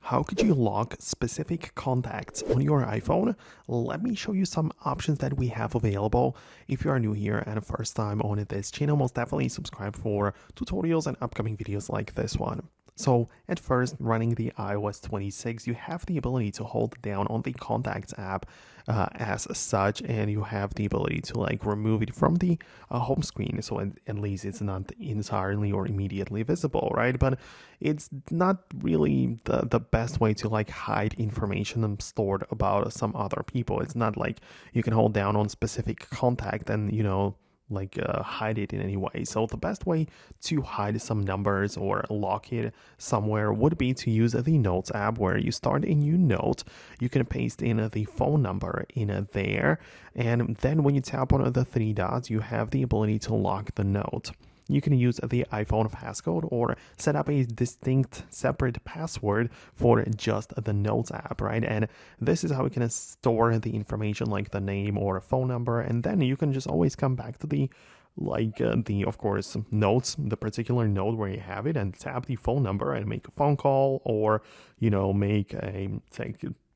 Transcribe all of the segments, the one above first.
How could you lock specific contacts on your iPhone? Let me show you some options that we have available. If you are new here and first time on this channel, most definitely subscribe for tutorials and upcoming videos like this one. So at first, running the iOS 26, you have the ability to hold down on the Contacts app as such, and you have the ability to remove it from the home screen. So at least it's not entirely or immediately visible, right? But it's not really the best way to hide information stored about some other people. It's not like you can hold down on specific contact and hide it in any way. So the best way to hide some numbers or lock it somewhere would be to use the Notes app, where you start a new note. You can paste in the phone number in there, and then when you tap on the three dots, you have the ability to lock the note. You can use the iPhone passcode or set up a distinct separate password for just the Notes app, right? And this is how you can store the information like the name or phone number, and then you can just always come back to the of course notes, the particular note where you have it, and tap the phone number and make a phone call, or make a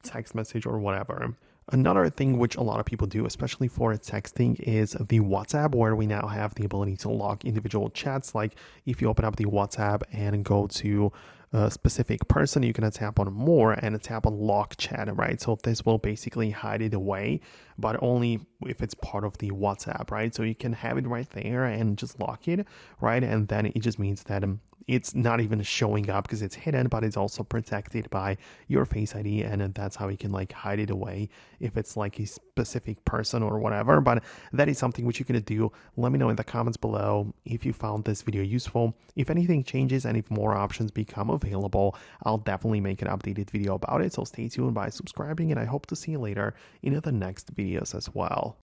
text message or whatever. Another thing which a lot of people do, especially for texting, is the WhatsApp, where we now have the ability to lock individual chats. Like if you open up the WhatsApp and go to a specific person, you can tap on more and tap on lock chat, right? So this will basically hide it away, but only if it's part of the WhatsApp, right? So you can have it right there and just lock it, right? And then it just means that it's not even showing up because it's hidden, but it's also protected by your Face ID, and that's how you can hide it away if it's a specific person or whatever. But that is something which you can do. Let me know in the comments below if you found this video useful. If anything changes and if more options become available, I'll definitely make an updated video about it. So stay tuned by subscribing, and I hope to see you later in the next videos as well.